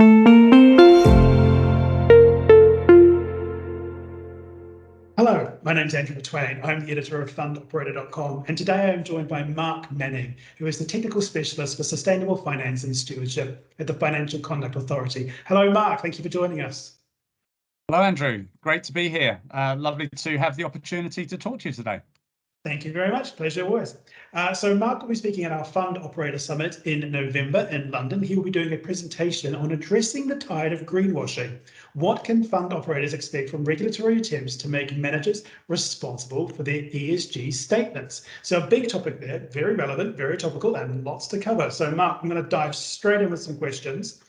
Hello, my name's Andrew McTwain. I'm the editor of fundoperator.com, and today I'm joined by Mark Manning, who is the technical specialist for sustainable finance and stewardship at the Financial Conduct Authority. Hello, Mark. Thank you for joining us. Hello, Andrew. Great to be here. Lovely to have the opportunity to talk to you today. Thank you very much. Pleasure always. So Mark will be speaking at our Fund Operator Summit in November in London. He will be doing a presentation on addressing the tide of greenwashing. What can fund operators expect from regulatory attempts to make managers responsible for their ESG statements? So a big topic there, very relevant, very topical, and lots to cover. So Mark, I'm going to dive straight in with some questions.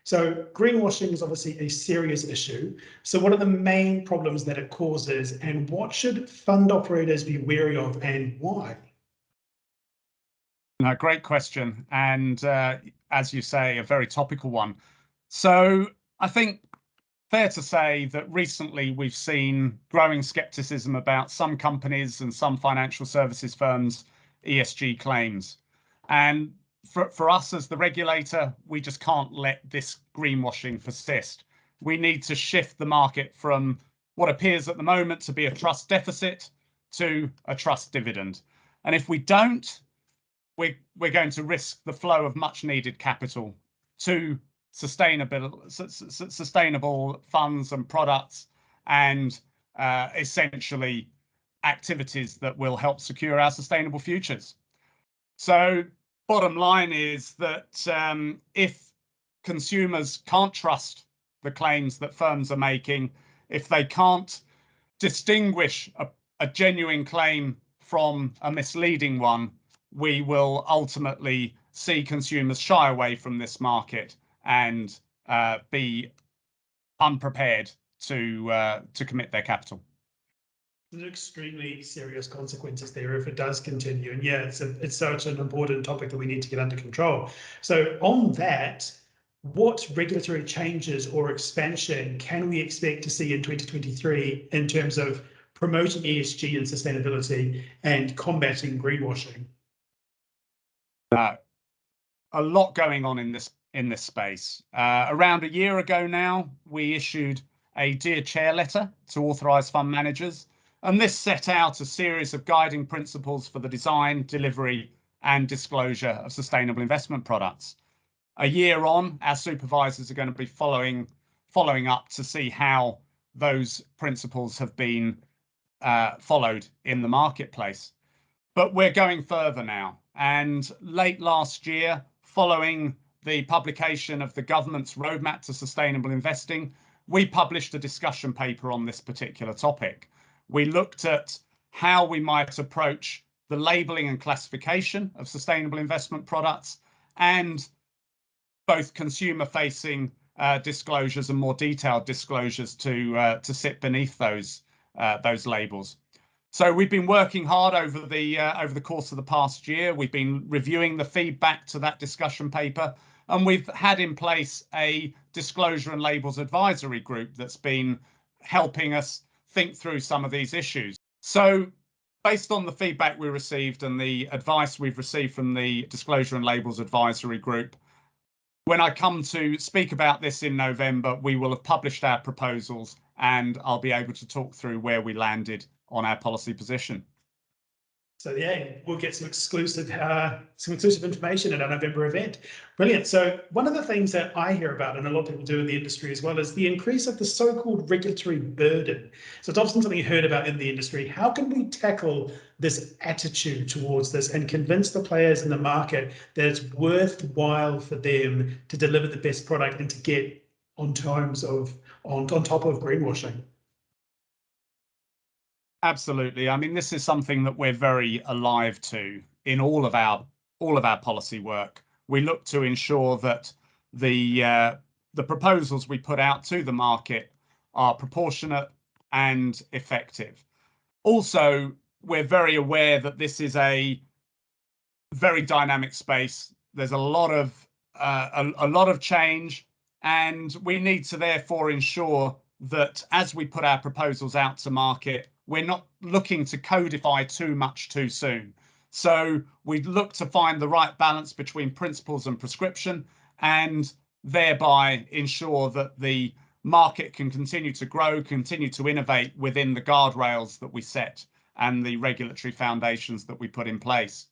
So greenwashing is obviously a serious issue. So what are the main problems that it causes, and what should fund operators be wary of, and why? No, great question. And as you say, a very topical one. So I think fair to say that recently we've seen growing skepticism about some companies and some financial services firms' ESG claims. And for us as the regulator, we just can't let this greenwashing persist. We need to shift the market from what appears at the moment to be a trust deficit to a trust dividend. And if we don't, we're going to risk the flow of much needed capital to sustainable funds and products, and essentially activities that will help secure our sustainable futures. So bottom line is that if consumers can't trust the claims that firms are making, if they can't distinguish a genuine claim from a misleading one, we will ultimately see consumers shy away from this market and be unprepared to commit their capital. There's extremely serious consequences there if it does continue. And yeah, it's such an important topic that we need to get under control. So on that, what regulatory changes or expansion can we expect to see in 2023 in terms of promoting ESG and sustainability and combating greenwashing? A lot going on in this space. Around a year ago now, we issued a Dear Chair letter to authorised fund managers, and this set out a series of guiding principles for the design, delivery, and disclosure of sustainable investment products. A year on, our supervisors are going to be following up to see how those principles have been followed in the marketplace. But we're going further now. And late last year, following the publication of the government's roadmap to sustainable investing, we published a discussion paper on this particular topic. We looked at how we might approach the labelling and classification of sustainable investment products, and both consumer-facing disclosures and more detailed disclosures to sit beneath those labels. So we've been working hard over the course of the past year. We've been reviewing the feedback to that discussion paper, and we've had in place a disclosure and labels advisory group that's been helping us think through some of these issues. So based on the feedback we received and the advice we've received from the disclosure and labels advisory group, when I come to speak about this in November, we will have published our proposals, and I'll be able to talk through where we landed on our policy position. So yeah, we'll get some exclusive information at our November event. Brilliant. So one of the things that I hear about, and a lot of people do in the industry as well, is the increase of the so-called regulatory burden. So it's often something you heard about in the industry. How can we tackle this attitude towards this and convince the players in the market that it's worthwhile for them to deliver the best product and to get on top of greenwashing? Absolutely. I mean, this is something that we're very alive to in all of our policy work. We look to ensure that the proposals we put out to the market are proportionate and effective. Also, we're very aware that this is a very dynamic space. There's a lot of change, and we need to therefore ensure that as we put our proposals out to market, we're not looking to codify too much too soon. So we look to find the right balance between principles and prescription, and thereby ensure that the market can continue to grow, continue to innovate within the guardrails that we set and the regulatory foundations that we put in place.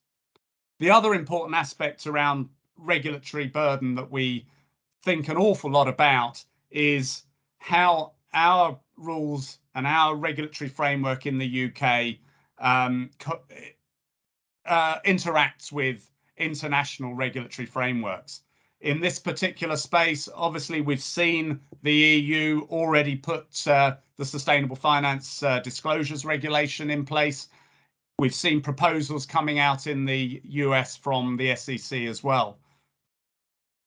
The other important aspect around regulatory burden that we think an awful lot about is how our rules and our regulatory framework in the UK interacts with international regulatory frameworks. In this particular space, obviously, we've seen the EU already put the Sustainable Finance Disclosures Regulation in place. We've seen proposals coming out in the US from the SEC as well.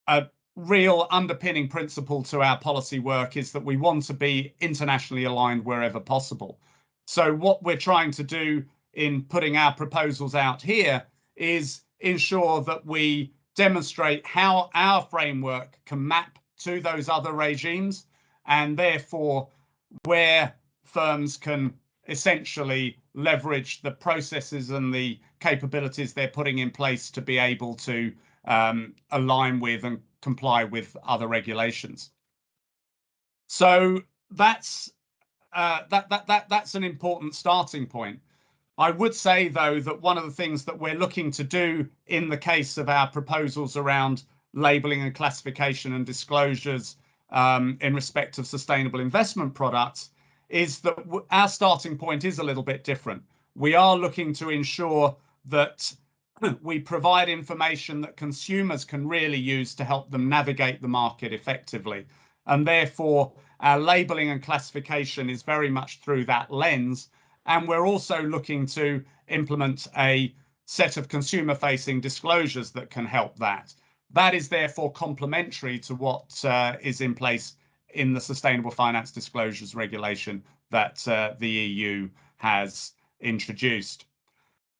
A real underpinning principle to our policy work is that we want to be internationally aligned wherever possible. So what we're trying to do in putting our proposals out here is ensure that we demonstrate how our framework can map to those other regimes, and therefore where firms can essentially leverage the processes and the capabilities they're putting in place to be able to align with and comply with other regulations. So that's an important starting point. I would say, though, that one of the things that we're looking to do in the case of our proposals around labelling and classification and disclosures in respect of sustainable investment products is that our starting point is a little bit different. We are looking to ensure that we provide information that consumers can really use to help them navigate the market effectively. And therefore, our labelling and classification is very much through that lens. And we're also looking to implement a set of consumer-facing disclosures that can help that. That is therefore complementary to what is in place in the Sustainable Finance Disclosures Regulation that the EU has introduced.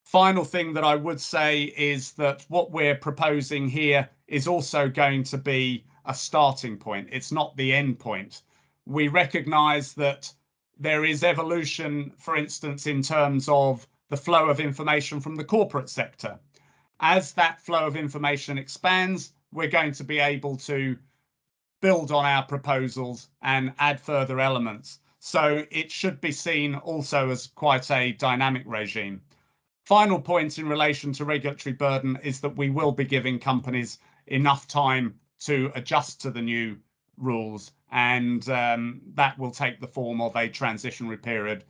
Final thing that I would say is that what we're proposing here is also going to be a starting point. It's not the end point. We recognise that there is evolution, for instance, in terms of the flow of information from the corporate sector. As that flow of information expands, we're going to be able to build on our proposals and add further elements. So it should be seen also as quite a dynamic regime. Final point in relation to regulatory burden is that we will be giving companies enough time to adjust to the new rules, and that will take the form of a transitionary period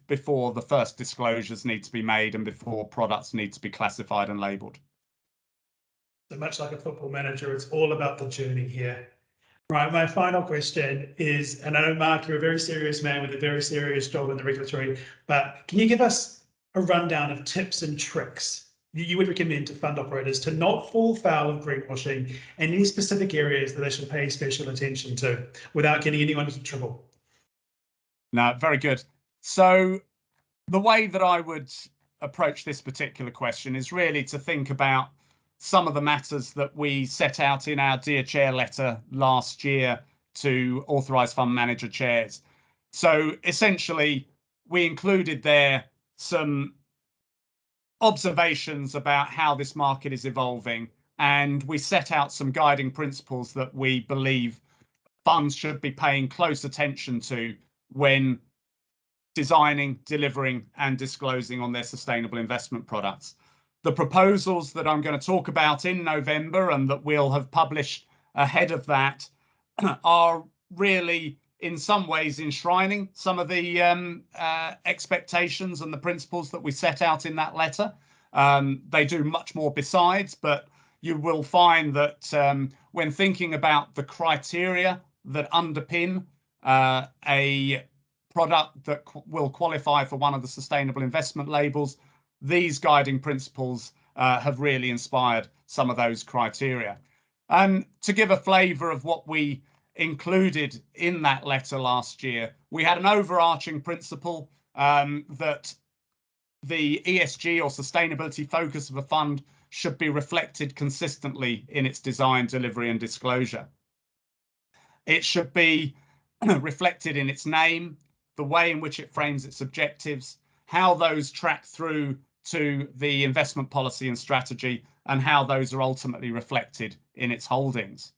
before the first disclosures need to be made and before products need to be classified and labelled. So much like a football manager, it's all about the journey here. Right, my final question is, and I know, Mark, you're a very serious man with a very serious job in the regulatory, but can you give us a rundown of tips and tricks you would recommend to fund operators to not fall foul of greenwashing and any specific areas that they should pay special attention to without getting anyone into trouble? No, very good. So the way that I would approach this particular question is really to think about some of the matters that we set out in our Dear Chair letter last year to authorised fund manager chairs. So essentially, we included there some observations about how this market is evolving, and we set out some guiding principles that we believe funds should be paying close attention to when designing, delivering, and disclosing on their sustainable investment products. The proposals that I'm going to talk about in November and that we'll have published ahead of that are really in some ways enshrining some of the expectations and the principles that we set out in that letter. They do much more besides, but you will find that when thinking about the criteria that underpin a product that will qualify for one of the sustainable investment labels, these guiding principles have really inspired some of those criteria. And to give a flavour of what we included in that letter last year, we had an overarching principle that the ESG or sustainability focus of a fund should be reflected consistently in its design, delivery and disclosure. It should be reflected in its name, the way in which it frames its objectives, how those track through to the investment policy and strategy, and how those are ultimately reflected in its holdings.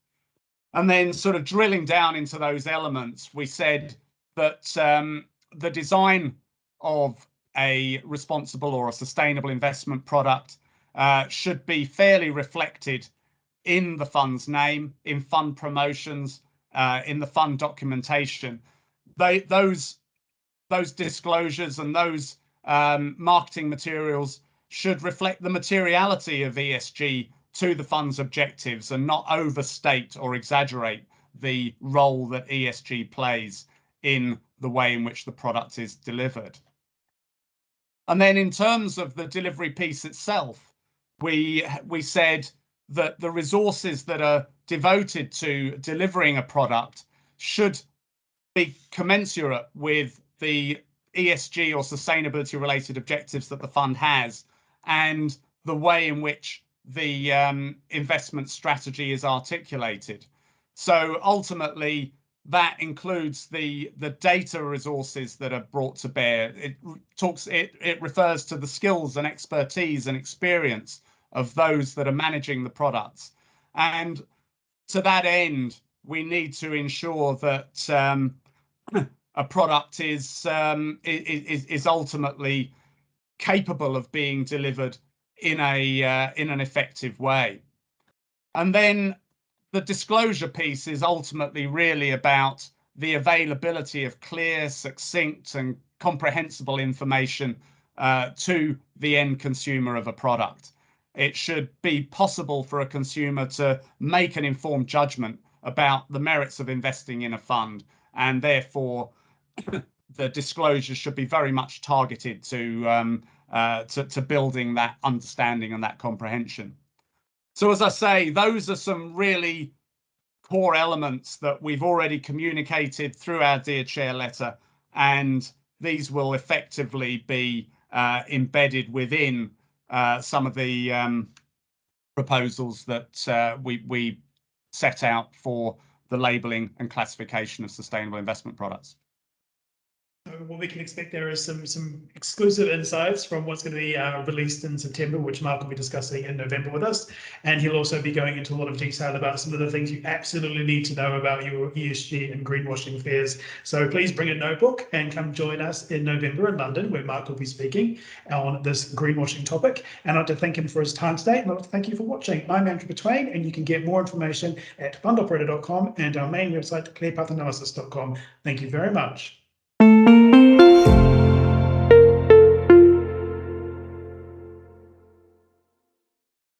And then sort of drilling down into those elements, we said that the design of a responsible or a sustainable investment product should be fairly reflected in the fund's name, in fund promotions, in the fund documentation. Those disclosures and those marketing materials should reflect the materiality of ESG to the fund's objectives and not overstate or exaggerate the role that ESG plays in the way in which the product is delivered. And then in terms of the delivery piece itself, we said that the resources that are devoted to delivering a product should be commensurate with the ESG or sustainability related objectives that the fund has and the way in which the investment strategy is articulated. So ultimately, that includes the data resources that are brought to bear. It refers to the skills and expertise and experience of those that are managing the products. And to that end, we need to ensure that a product is ultimately capable of being delivered in an effective way. And then the disclosure piece is ultimately really about the availability of clear, succinct, and comprehensible information to the end consumer of a product. It should be possible for a consumer to make an informed judgment about the merits of investing in a fund, and therefore the disclosure should be very much targeted to building that understanding and that comprehension. So as I say, those are some really core elements that we've already communicated through our Dear Chair letter, and these will effectively be embedded within some of the proposals that we set out for the labelling and classification of sustainable investment products. So what we can expect there is some exclusive insights from what's going to be released in September, which Mark will be discussing in November with us. And he'll also be going into a lot of detail about some of the things you absolutely need to know about your ESG and greenwashing affairs. So please bring a notebook and come join us in November in London, where Mark will be speaking on this greenwashing topic. And I'd like to thank him for his time today. And I'd like to thank you for watching. I'm Andrew Betwain, and you can get more information at fundoperator.com and our main website, clearpathanalysis.com. Thank you very much.